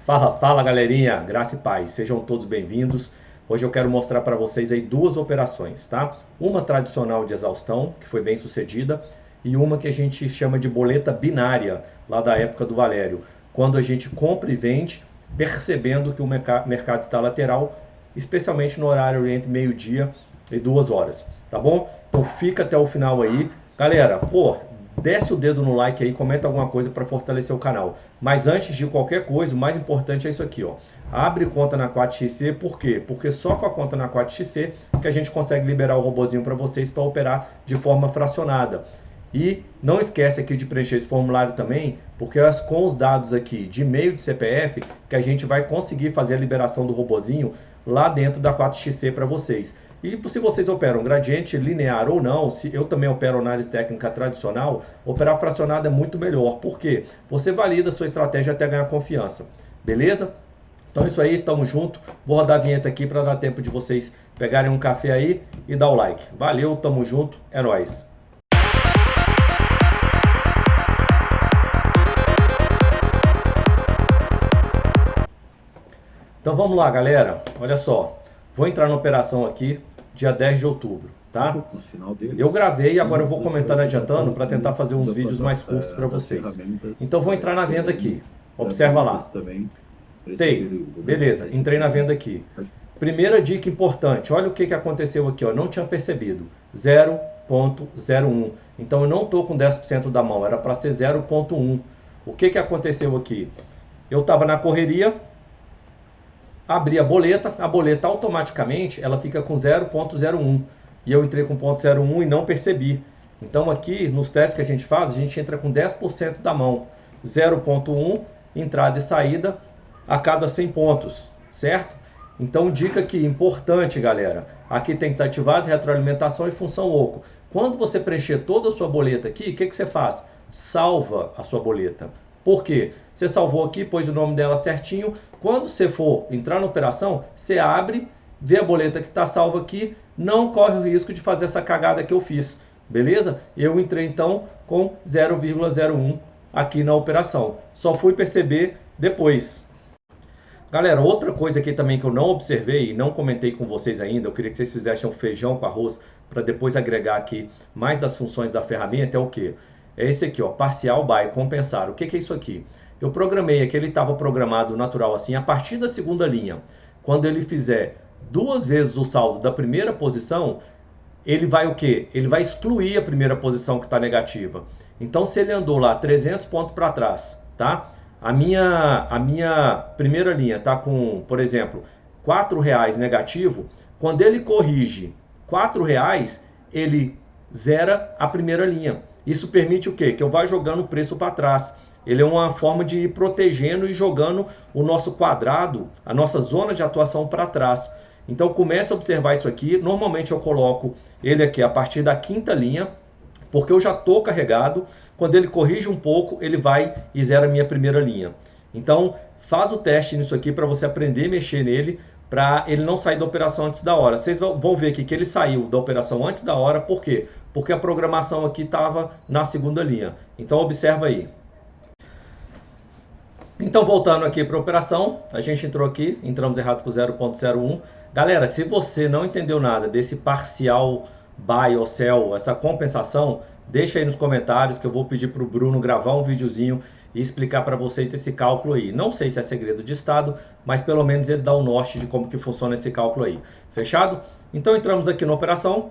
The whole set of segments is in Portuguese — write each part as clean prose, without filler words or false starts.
Fala galerinha, graça e paz, sejam todos bem-vindos. Hoje eu quero mostrar para vocês aí duas operações, tá? Uma tradicional de exaustão, que foi bem sucedida, e uma que a gente chama de boleta binária, lá da época do Valério, quando a gente compra e vende, percebendo que o mercado está lateral, especialmente no horário entre meio-dia e 2 horas, tá bom? Então fica até o final aí. Galera, pô, desce o dedo no like aí, comenta alguma coisa para fortalecer o canal. Mas antes de qualquer coisa, o mais importante é isso aqui, ó. Abre conta na 4xC, por quê? Porque só com a conta na 4xC que a gente consegue liberar o robozinho para vocês para operar de forma fracionada. E não esquece aqui de preencher esse formulário também, porque é com os dados aqui de e-mail de CPF que a gente vai conseguir fazer a liberação do robozinho lá dentro da 4xC para vocês. E se vocês operam gradiente linear ou não, se eu também opero análise técnica tradicional, operar fracionado é muito melhor. Por quê? Você valida a sua estratégia até ganhar confiança. Beleza? Então é isso aí, tamo junto. Vou rodar a vinheta aqui para dar tempo de vocês pegarem um café aí e dar o like. Valeu, tamo junto, é nóis. Então vamos lá, galera. Olha só. Vou entrar na operação aqui, dia 10 de outubro, tá? Eu gravei e agora eu vou comentando adiantando para tentar fazer uns vídeos mais curtos para vocês. Então vou entrar na venda aqui. Observa lá. Beleza, entrei na venda aqui. Primeira dica importante, olha o que aconteceu aqui, ó. Não tinha percebido. 0,01. Então eu não estou com 10% da mão, era para ser 0,1. O que aconteceu aqui? Eu estava na correria, abri a boleta automaticamente ela fica com 0,01 e eu entrei com 0,01 e não percebi. Então aqui nos testes que a gente faz, a gente entra com 10% da mão, 0,1 entrada e saída a cada 100 pontos, certo? Então dica aqui importante, galera, aqui tem que estar ativado retroalimentação e função oco. Quando você preencher toda a sua boleta aqui, o que você faz? Salva a sua boleta. Por quê? Você salvou aqui, pôs o nome dela certinho. Quando você for entrar na operação, você abre, vê a boleta que está salva aqui, não corre o risco de fazer essa cagada que eu fiz, beleza? Eu entrei então com 0,01 aqui na operação. Só fui perceber depois. Galera, outra coisa aqui também que eu não observei e não comentei com vocês ainda, eu queria que vocês fizessem um feijão com arroz para depois agregar aqui mais das funções da ferramenta, é o que? É esse aqui, ó, parcial buy, compensar. O que é isso aqui? Eu programei aqui, ele estava programado natural assim, a partir da segunda linha. Quando ele fizer 2 vezes o saldo da primeira posição, ele vai o quê? Ele vai excluir a primeira posição que está negativa. Então, se ele andou lá 300 pontos para trás, tá? A minha primeira linha está com, por exemplo, R$ 4 negativo. Quando ele corrige R$ 4, ele zera a primeira linha. Isso permite o quê? Que eu vá jogando o preço para trás. Ele é uma forma de ir protegendo e jogando o nosso quadrado, a nossa zona de atuação para trás. Então comece a observar isso aqui. Normalmente eu coloco ele aqui a partir da quinta linha, porque eu já estou carregado. Quando ele corrige um pouco, ele vai e zera a minha primeira linha. Então faz o teste nisso aqui para você aprender a mexer nele, para ele não sair da operação antes da hora. Vocês vão ver aqui que ele saiu da operação antes da hora, por quê? Porque a programação aqui estava na segunda linha. Então observa aí. Então voltando aqui para a operação, a gente entrou aqui, entramos errado com 0,01. Galera, se você não entendeu nada desse parcial buy ou sell, essa compensação, deixa aí nos comentários que eu vou pedir para o Bruno gravar um videozinho e explicar para vocês esse cálculo aí. Não sei se é segredo de estado, mas pelo menos ele dá o norte de como que funciona esse cálculo aí. Fechado? Então entramos aqui na operação.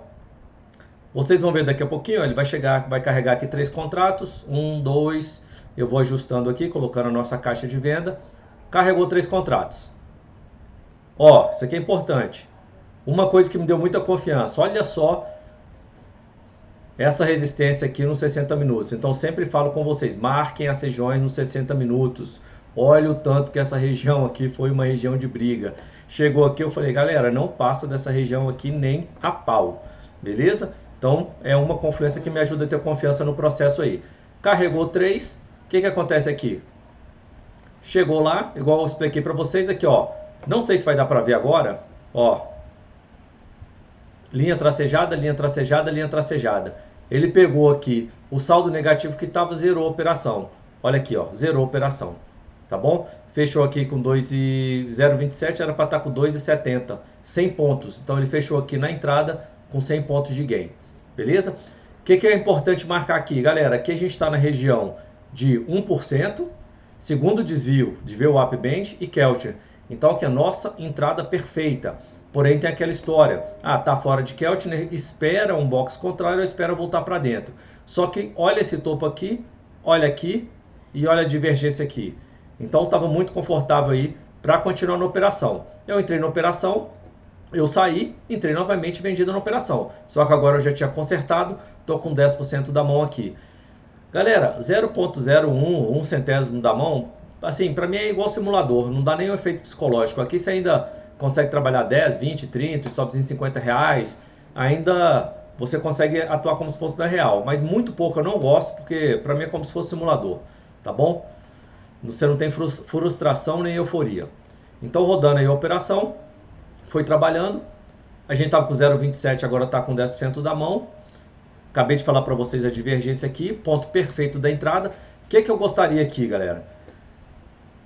Vocês vão ver daqui a pouquinho, ele vai carregar aqui 3 contratos, 1, 2, eu vou ajustando aqui, colocando a nossa caixa de venda. Carregou 3 contratos. Ó, isso aqui é importante. Uma coisa que me deu muita confiança, olha só essa resistência aqui nos 60 minutos. Então sempre falo com vocês, marquem as regiões nos 60 minutos. Olha o tanto que essa região aqui foi uma região de briga. Chegou aqui, eu falei, galera, não passa dessa região aqui nem a pau. Beleza? Então é uma confluência que me ajuda a ter confiança no processo aí. Carregou 3, o que acontece aqui? Chegou lá, igual eu expliquei para vocês aqui, ó. Não sei se vai dar para ver agora, ó. Linha tracejada, linha tracejada, linha tracejada. Ele pegou aqui o saldo negativo que estava, zerou a operação. Olha aqui, ó, zerou a operação. tá bom? Fechou aqui com 0,27, era para estar com 2,70, 100 pontos. Então ele fechou aqui na entrada com 100 pontos de gain, beleza? O que é importante marcar aqui, galera? Aqui a gente está na região de 1%, segundo desvio de VWAP Band e Keltner. Então aqui é a nossa entrada perfeita. Porém tem aquela história, tá fora de Keltner, espera um box contrário ou espera voltar para dentro. Só que olha esse topo aqui, olha aqui e olha a divergência aqui. Então estava muito confortável aí para continuar na operação. Eu entrei na operação, eu saí, entrei novamente vendido na operação. Só que agora eu já tinha consertado, estou com 10% da mão aqui. Galera, 0,01, 1 centésimo da mão, assim, para mim é igual simulador, não dá nenhum efeito psicológico. Aqui você ainda consegue trabalhar 10, 20, 30, stops em 50 reais, ainda você consegue atuar como se fosse da real. Mas muito pouco eu não gosto, porque para mim é como se fosse simulador, tá bom? Você não tem frustração nem euforia. Então rodando aí a operação, foi trabalhando, a gente estava com 0,27, agora está com 10% da mão. Acabei de falar para vocês a divergência aqui, ponto perfeito da entrada. O que eu gostaria aqui, galera?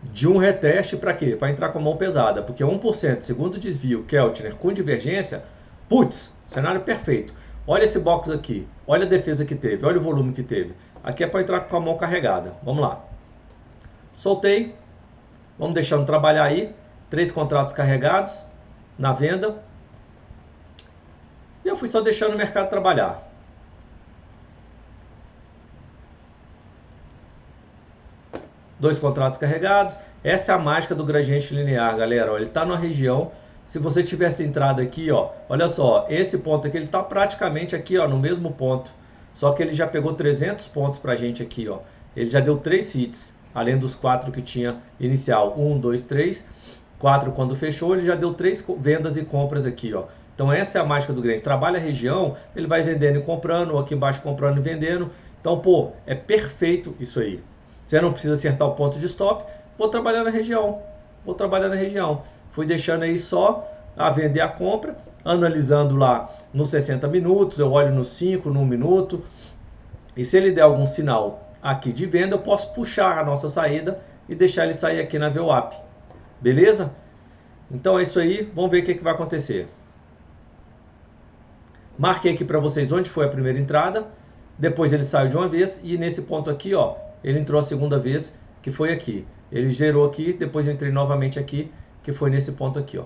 De um reteste para quê? Para entrar com a mão pesada, porque 1%, segundo desvio, Keltner com divergência, putz, cenário perfeito. Olha esse box aqui, olha a defesa que teve, olha o volume que teve. Aqui é para entrar com a mão carregada. Vamos lá. Soltei, vamos deixando trabalhar aí, 3 contratos carregados na venda. E eu fui só deixando o mercado trabalhar. Dois contratos carregados. Essa é a mágica do gradiente linear, galera. Ó, ele está na região. Se você tivesse entrado aqui, ó, olha só, esse ponto aqui, ele está praticamente aqui, ó, no mesmo ponto. Só que ele já pegou 300 pontos para a gente aqui, ó. Ele já deu 3 hits, além dos 4 que tinha inicial. 1, 2, 3. 4 quando fechou, ele já deu 3 vendas e compras aqui, ó. Então essa é a mágica do grande. Trabalha a região, ele vai vendendo e comprando, ou aqui embaixo comprando e vendendo. Então, pô, é perfeito isso aí. Você não precisa acertar o ponto de stop. Vou trabalhar na região. Vou trabalhar na região. Fui deixando aí só a vender a compra, analisando lá nos 60 minutos, eu olho nos 5, no 1 minuto. E se ele der algum sinal aqui de venda, eu posso puxar a nossa saída e deixar ele sair aqui na VWAP. Beleza? Então é isso aí. Vamos ver o que vai acontecer. Marquei aqui para vocês onde foi a primeira entrada. Depois ele saiu de uma vez e nesse ponto aqui, ó, ele entrou a segunda vez, que foi aqui. Ele gerou aqui, depois eu entrei novamente aqui, que foi nesse ponto aqui, ó.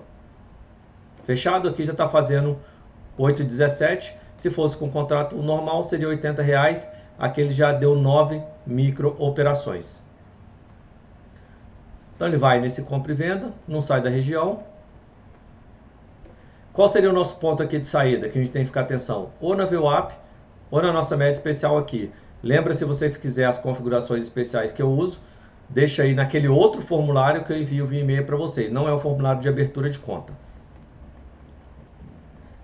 Fechado aqui já está fazendo 8,17. Se fosse com contrato normal, seria R$80. Aqui ele já deu 9 micro operações. Então ele vai nesse compra e venda, não sai da região. Qual seria o nosso ponto aqui de saída, que a gente tem que ficar atenção? Ou na VWAP, ou na nossa média especial aqui. Lembra, se você quiser as configurações especiais que eu uso, deixa aí naquele outro formulário que eu envio via e-mail para vocês. Não é o formulário de abertura de conta.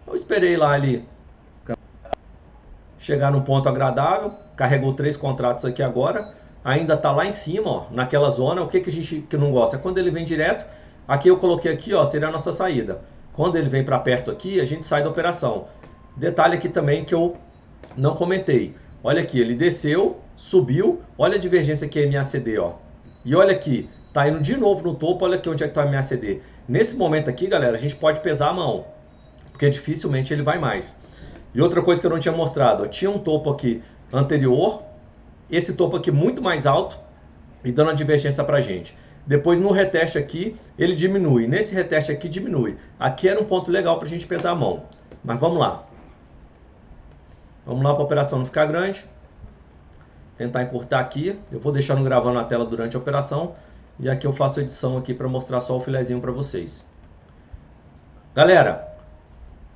Eu esperei lá ali chegar num ponto agradável. Carregou 3 contratos aqui agora. Ainda está lá em cima, ó, naquela zona. O que a gente que não gosta? É quando ele vem direto. Aqui eu coloquei aqui, ó, seria a nossa saída. Quando ele vem para perto aqui, a gente sai da operação. Detalhe aqui também que eu não comentei. Olha aqui, ele desceu, subiu, olha a divergência aqui MACD, ó. E olha aqui, tá indo de novo no topo, olha aqui onde é que tá a MACD. Nesse momento aqui, galera, a gente pode pesar a mão, porque dificilmente ele vai mais. E outra coisa que eu não tinha mostrado, ó, tinha um topo aqui anterior, esse topo aqui muito mais alto, e dando a divergência pra gente. Depois no reteste aqui, ele diminui, nesse reteste aqui diminui. Aqui era um ponto legal pra gente pesar a mão, mas vamos lá. Vamos lá para a operação não ficar grande. Tentar encurtar aqui. Eu vou deixando gravando na tela durante a operação. E aqui eu faço a edição aqui para mostrar só o filezinho para vocês. Galera,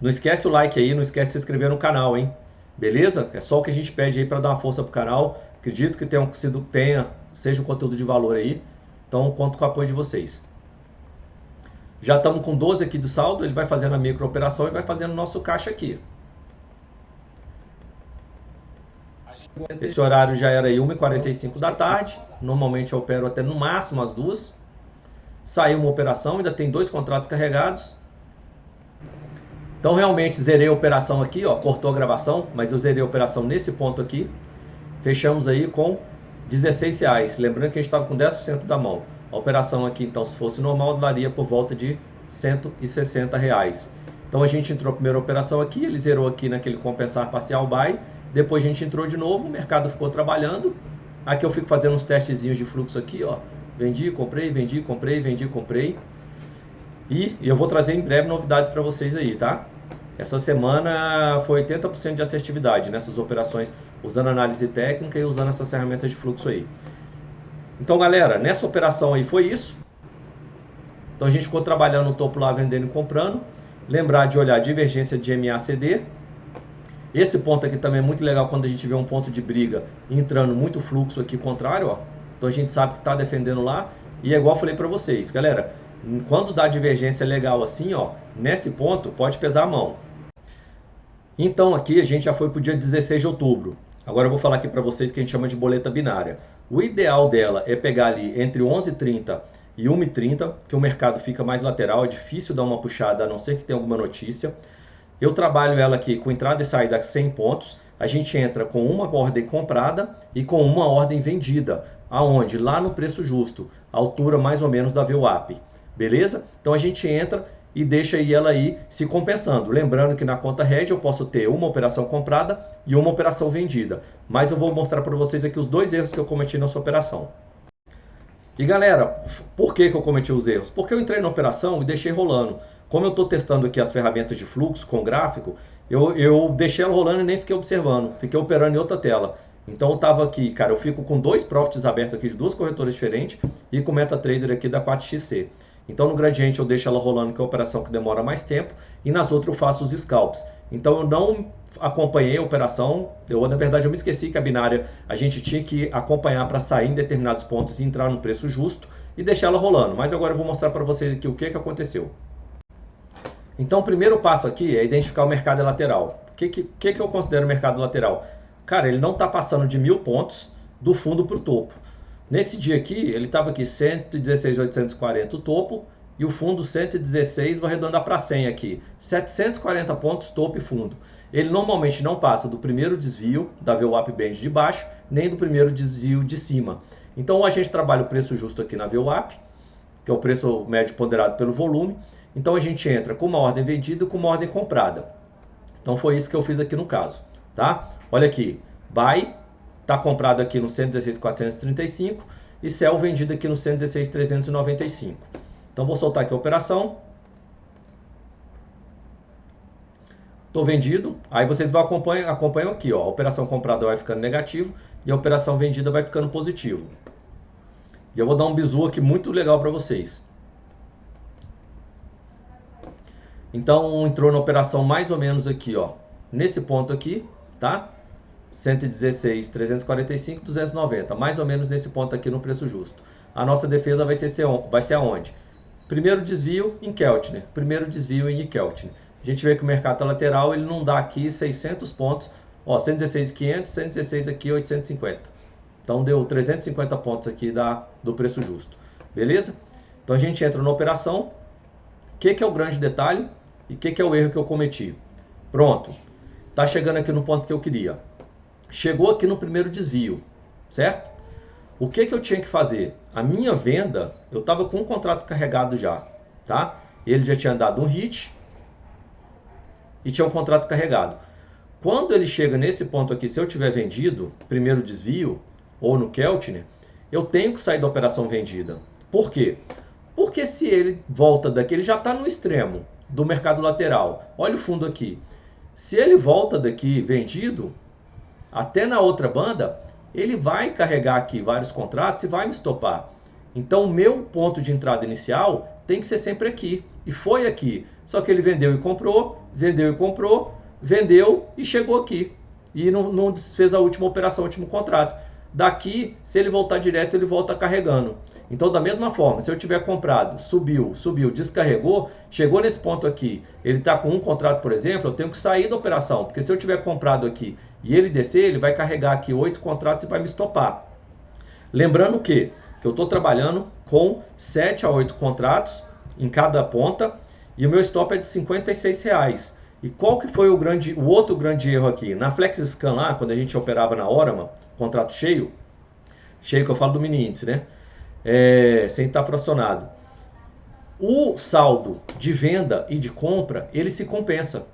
não esquece o like aí, não esquece de se inscrever no canal, hein? Beleza? É só o que a gente pede aí para dar uma força pro canal. Acredito que seja um conteúdo de valor aí. Então conto com o apoio de vocês. Já estamos com 12 aqui de saldo. Ele vai fazendo a micro operação e vai fazendo o nosso caixa aqui. Esse horário já era aí 1h45 da tarde. Normalmente eu opero até no máximo às 2h. Saiu uma operação, ainda tem 2 contratos carregados. Então realmente zerei a operação aqui, ó, cortou a gravação, mas eu zerei a operação nesse ponto aqui. Fechamos aí com R$16. Lembrando que a gente estava com 10% da mão. A operação aqui, então, se fosse normal, daria por volta de R$ 160. Então a gente entrou a primeira operação aqui, ele zerou aqui naquele compensar parcial buy, depois a gente entrou de novo, o mercado ficou trabalhando. Aqui eu fico fazendo uns testezinhos de fluxo aqui, ó. Vendi, comprei, vendi, comprei, vendi, comprei. E eu vou trazer em breve novidades para vocês aí, tá? Essa semana foi 80% de assertividade nessas operações, usando análise técnica e usando essas ferramentas de fluxo aí. Então, galera, nessa operação aí foi isso. Então a gente ficou trabalhando no topo lá, vendendo e comprando. Lembrar de olhar a divergência de MACD. Esse ponto aqui também é muito legal quando a gente vê um ponto de briga entrando muito fluxo aqui contrário, ó. Então a gente sabe que está defendendo lá. E é igual eu falei para vocês, galera, quando dá divergência legal assim, ó, nesse ponto pode pesar a mão. Então aqui a gente já foi para o dia 16 de outubro. Agora eu vou falar aqui para vocês que a gente chama de boleta binária. O ideal dela é pegar ali entre 11h30 e 1h30, que o mercado fica mais lateral, é difícil dar uma puxada a não ser que tenha alguma notícia. Eu trabalho ela aqui com entrada e saída a 100 pontos. A gente entra com uma ordem comprada e com uma ordem vendida. Aonde? Lá no preço justo, altura mais ou menos da VWAP. Beleza? Então a gente entra e deixa ela aí se compensando. Lembrando que na conta RED eu posso ter uma operação comprada e uma operação vendida. Mas eu vou mostrar para vocês aqui os dois erros que eu cometi nessa operação. E galera, por que eu cometi os erros? Porque eu entrei na operação e deixei rolando. Como eu estou testando aqui as ferramentas de fluxo com gráfico, eu deixei ela rolando e nem fiquei observando. Fiquei operando em outra tela. Então eu estava aqui, cara, eu fico com dois profits abertos aqui de duas corretoras diferentes e com o MetaTrader aqui da 4XC. Então no gradiente eu deixo ela rolando, que é a operação que demora mais tempo, e nas outras eu faço os scalps. Então eu não acompanhei a operação, na verdade eu me esqueci que a binária a gente tinha que acompanhar para sair em determinados pontos e entrar no preço justo e deixar ela rolando. Mas agora eu vou mostrar para vocês aqui o que aconteceu. Então o primeiro passo aqui é identificar o mercado lateral. O que eu considero mercado lateral? Cara, ele não está passando de 1.000 pontos do fundo para o topo. Nesse dia aqui, ele estava aqui 116.840 o topo e o fundo 116, vou arredondar para 100 aqui, 740 pontos topo e fundo. Ele normalmente não passa do primeiro desvio da VWAP Band de baixo, nem do primeiro desvio de cima. Então a gente trabalha o preço justo aqui na VWAP, que é o preço médio ponderado pelo volume. Então a gente entra com uma ordem vendida e com uma ordem comprada. Então foi isso que eu fiz aqui no caso, tá? Olha aqui, buy está comprado aqui no 116.435 e sell vendido aqui no 116.395. Então vou soltar aqui a operação. Estou vendido. Aí vocês vão acompanham aqui, ó. A operação comprada vai ficando negativo e a operação vendida vai ficando positivo. E eu vou dar um bizu aqui muito legal para vocês. Então entrou na operação mais ou menos aqui, ó, nesse ponto aqui, tá? 116.345, 290, mais ou menos nesse ponto aqui no preço justo. A nossa defesa vai ser aonde? Primeiro desvio em Keltner, primeiro desvio em Keltner. A gente vê que o mercado lateral, ele não dá aqui 600 pontos, ó, 116.500, 116 aqui, 850. Então deu 350 pontos aqui do preço justo, beleza? Então a gente entra na operação. O que é o grande detalhe e o que é o erro que eu cometi? Pronto, tá chegando aqui no ponto que eu queria. Chegou aqui no primeiro desvio, certo? O que eu tinha que fazer? A minha venda, eu estava com um contrato carregado já, tá? Ele já tinha dado um hit e tinha um contrato carregado. Quando ele chega nesse ponto aqui, se eu tiver vendido, primeiro desvio, ou no Keltner, eu tenho que sair da operação vendida. Por quê? Porque se ele volta daqui, ele já está no extremo do mercado lateral. Olha o fundo aqui. Se ele volta daqui vendido, até na outra banda, ele vai carregar aqui vários contratos e vai me estopar. Então o meu ponto de entrada inicial tem que ser sempre aqui. E foi aqui. Só que ele vendeu e comprou, vendeu e comprou, vendeu e chegou aqui. E não desfez a última operação, o último contrato. Daqui, se ele voltar direto, ele volta carregando. Então, da mesma forma, se eu tiver comprado, subiu, descarregou, chegou nesse ponto aqui, ele está com um contrato, por exemplo, eu tenho que sair da operação, porque se eu tiver comprado aqui e ele descer, ele vai carregar aqui 8 contratos e vai me estopar. Lembrando que eu estou trabalhando com 7 a 8 contratos em cada ponta e o meu stop é de R$56. E qual que foi o outro grande erro aqui? Na FlexScan lá, quando a gente operava na Orama, contrato cheio que eu falo do mini índice, né? sem estar fracionado. O saldo de venda e de compra, ele se compensa.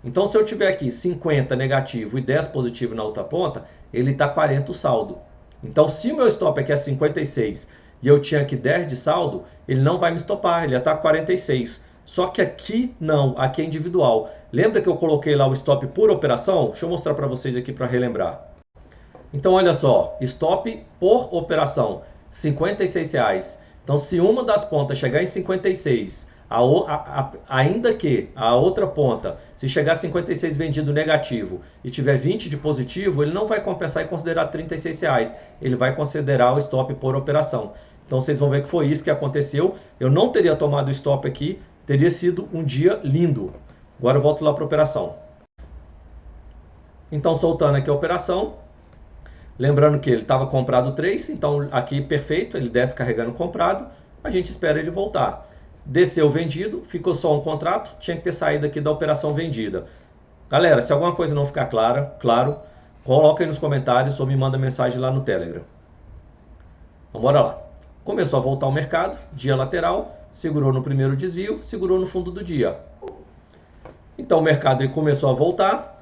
Então, se eu tiver aqui 50 negativo e 10 positivo na outra ponta, ele está 40 o saldo. Então, se o meu stop aqui é 56 e eu tinha aqui 10 de saldo, ele não vai me stopar, ele ia estar 46. Só que aqui não, aqui é individual. Lembra que eu coloquei lá o stop por operação? Deixa eu mostrar para vocês aqui para relembrar. Então, olha só, stop por operação, R$56. Então, se uma das pontas chegar em 56, ainda que a outra ponta, se chegar a 56 vendido negativo e tiver 20 de positivo, ele não vai compensar e considerar R$36. Ele vai considerar o stop por operação. Então, vocês vão ver que foi isso que aconteceu. Eu não teria tomado o stop aqui, teria sido um dia lindo. Agora eu volto lá para a operação. Então, soltando aqui a operação. Lembrando que ele estava comprado 3, então aqui perfeito, ele desce carregando comprado, a gente espera ele voltar. Desceu vendido, ficou só um contrato, tinha que ter saído aqui da operação vendida. Galera, se alguma coisa não ficar clara, claro, coloca aí nos comentários ou me manda mensagem lá no Telegram. Então bora lá. Começou a voltar ao mercado, dia lateral, segurou no primeiro desvio, segurou no fundo do dia. Então o mercado aí começou a voltar.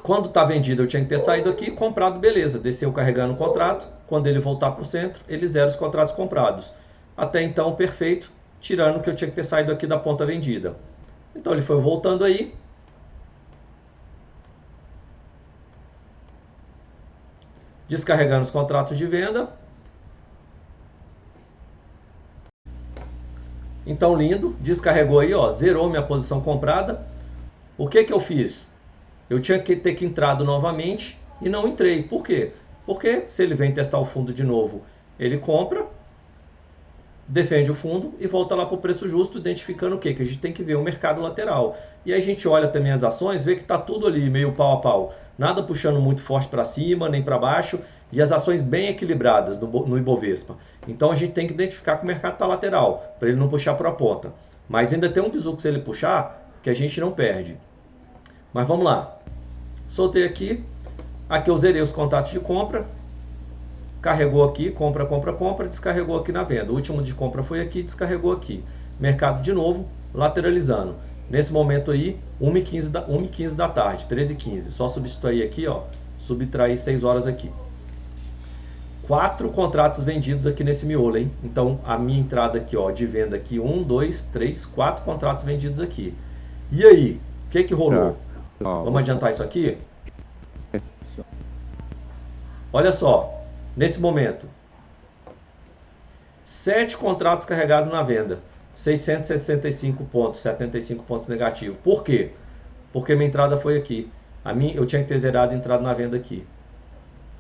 Quando está vendido eu tinha que ter saído aqui, comprado, beleza, desceu carregando o contrato, quando ele voltar para o centro, ele zera os contratos comprados. Até então, perfeito, tirando que eu tinha que ter saído aqui da ponta vendida. Então ele foi voltando aí. Descarregando os contratos de venda. Então lindo, descarregou aí, ó, zerou minha posição comprada. O que que eu fiz? Eu tinha que ter que entrado novamente e não entrei. Por quê? Porque se ele vem testar o fundo de novo, ele compra, defende o fundo e volta lá para o preço justo, identificando o quê? Que a gente tem que ver o mercado lateral. E aí a gente olha também as ações, vê que está tudo ali meio pau a pau. Nada puxando muito forte para cima, nem para baixo, e as ações bem equilibradas no Ibovespa. Então a gente tem que identificar que o mercado está lateral, para ele não puxar para a ponta. Mas ainda tem um bizu que se ele puxar, que a gente não perde. Mas vamos lá. Soltei aqui. Aqui eu zerei os contratos de compra. Carregou aqui, compra, compra, compra. Descarregou aqui na venda. O último de compra foi aqui, descarregou aqui. Mercado de novo, lateralizando. Nesse momento aí, 1h15 da tarde, 13h15. Só subtrair aqui, ó. Subtrair 6 horas aqui. 4 contratos vendidos aqui nesse miolo, hein? Então, a minha entrada aqui, ó, de venda aqui, 1, 2, 3, 4 contratos vendidos aqui. E aí, o que que rolou? Vamos adiantar isso aqui? Olha só, nesse momento, 7 contratos carregados na venda, 665 pontos, 75 pontos negativos. Por quê? Porque minha entrada foi aqui. Eu tinha que ter zerado a entrada na venda aqui.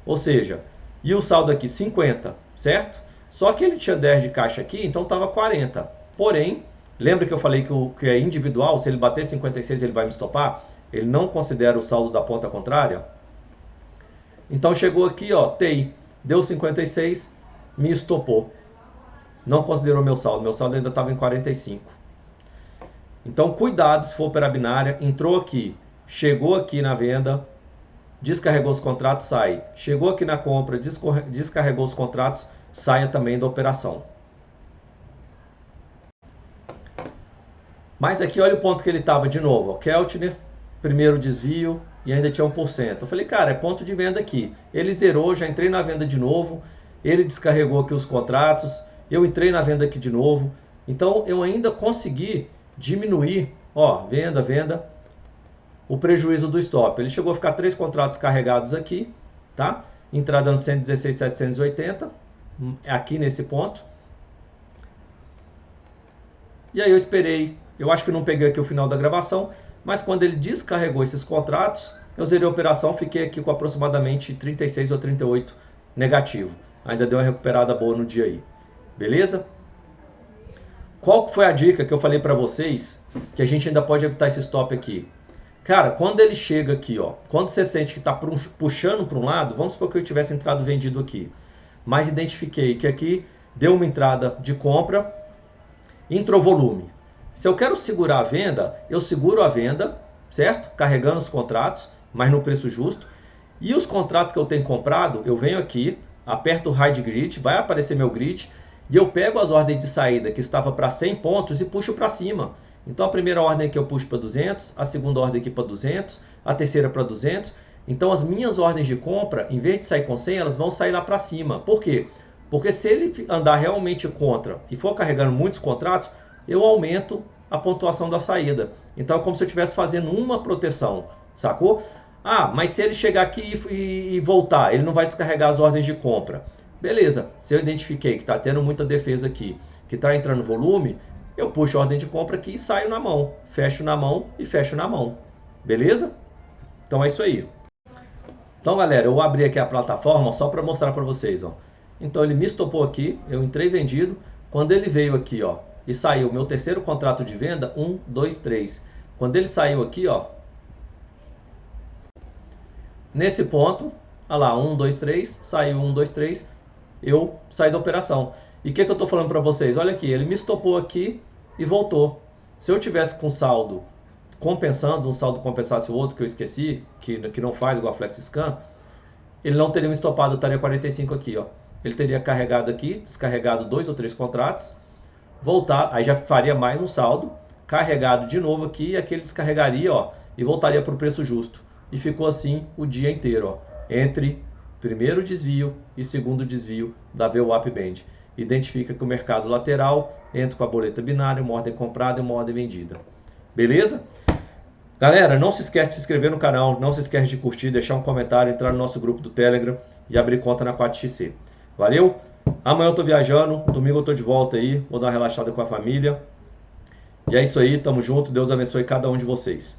Ou seja, e o saldo aqui 50, certo? Só que ele tinha 10 de caixa aqui, então estava 40. Porém, lembra que eu falei que é individual, se ele bater 56 ele vai me estopar? Ele não considera o saldo da ponta contrária. Então chegou aqui, ó, TI, deu 56, me estopou. Não considerou meu saldo ainda estava em 45. Então cuidado se for opera binária, entrou aqui, chegou aqui na venda, descarregou os contratos, sai. Chegou aqui na compra, descarregou os contratos, saia também da operação. Mas aqui olha o ponto que ele estava de novo, ó, Keltner, primeiro desvio e ainda tinha 1%. Eu falei, cara, é ponto de venda aqui. Ele zerou, já entrei na venda de novo, ele descarregou aqui os contratos, eu entrei na venda aqui de novo. Então eu ainda consegui diminuir, ó, venda, o prejuízo do stop. Ele chegou a ficar 3 contratos carregados aqui, tá? Entrada no 116.780, aqui nesse ponto. E aí eu esperei, eu acho que não peguei aqui o final da gravação, mas quando ele descarregou esses contratos, eu zerei a operação, fiquei aqui com aproximadamente 36 ou 38 negativo. Ainda deu uma recuperada boa no dia aí. Beleza? Qual foi a dica que eu falei para vocês que a gente ainda pode evitar esse stop aqui? Cara, quando ele chega aqui, ó, quando você sente que está puxando para um lado, vamos supor que eu tivesse entrado vendido aqui, mas identifiquei que aqui deu uma entrada de compra, entrou volume. Se eu quero segurar a venda, eu seguro a venda, certo? Carregando os contratos, mas no preço justo. E os contratos que eu tenho comprado, eu venho aqui, aperto o Hide Grid, vai aparecer meu grid, e eu pego as ordens de saída que estava para 100 pontos e puxo para cima. Então a primeira ordem aqui eu puxo para 200, a segunda ordem aqui para 200, a terceira para 200. Então as minhas ordens de compra, em vez de sair com 100, elas vão sair lá para cima. Por quê? Porque se ele andar realmente contra e for carregando muitos contratos, eu aumento a pontuação da saída. Então é como se eu estivesse fazendo uma proteção, sacou? Ah, mas se ele chegar aqui e voltar, ele não vai descarregar as ordens de compra. Beleza, se eu identifiquei que está tendo muita defesa aqui, que está entrando volume, eu puxo a ordem de compra aqui e saio na mão. Fecho na mão e fecho na mão. Beleza? Então é isso aí. Então, galera, eu abri aqui a plataforma só para mostrar para vocês, ó. Então ele me estopou aqui, eu entrei vendido. Quando ele veio aqui, ó, e saiu meu terceiro contrato de venda, 1, 2, 3. Quando ele saiu aqui, ó, nesse ponto, olha lá, 1, 2, 3, saiu 1, 2, 3, eu saí da operação. E o que eu estou falando para vocês? Olha aqui, ele me estopou aqui e voltou. Se eu tivesse com saldo compensando, um saldo compensasse o outro que eu esqueci, que não faz igual a FlexScan, ele não teria me estopado, eu estaria 45 aqui, ó. Ele teria carregado aqui, descarregado 2 ou 3 contratos, voltar, aí já faria mais um saldo, carregado de novo aqui, e aqui ele descarregaria, ó, e voltaria para o preço justo. E ficou assim o dia inteiro, ó, entre primeiro desvio e segundo desvio da VWAP Band. Identifica que o mercado lateral entra com a boleta binária, uma ordem comprada e uma ordem vendida. Beleza? Galera, não se esquece de se inscrever no canal, não se esquece de curtir, deixar um comentário, entrar no nosso grupo do Telegram e abrir conta na 4XC. Valeu? Amanhã eu tô viajando, domingo eu tô de volta aí, vou dar uma relaxada com a família. E é isso aí, tamo junto, Deus abençoe cada um de vocês.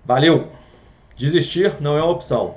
Valeu! Desistir não é uma opção.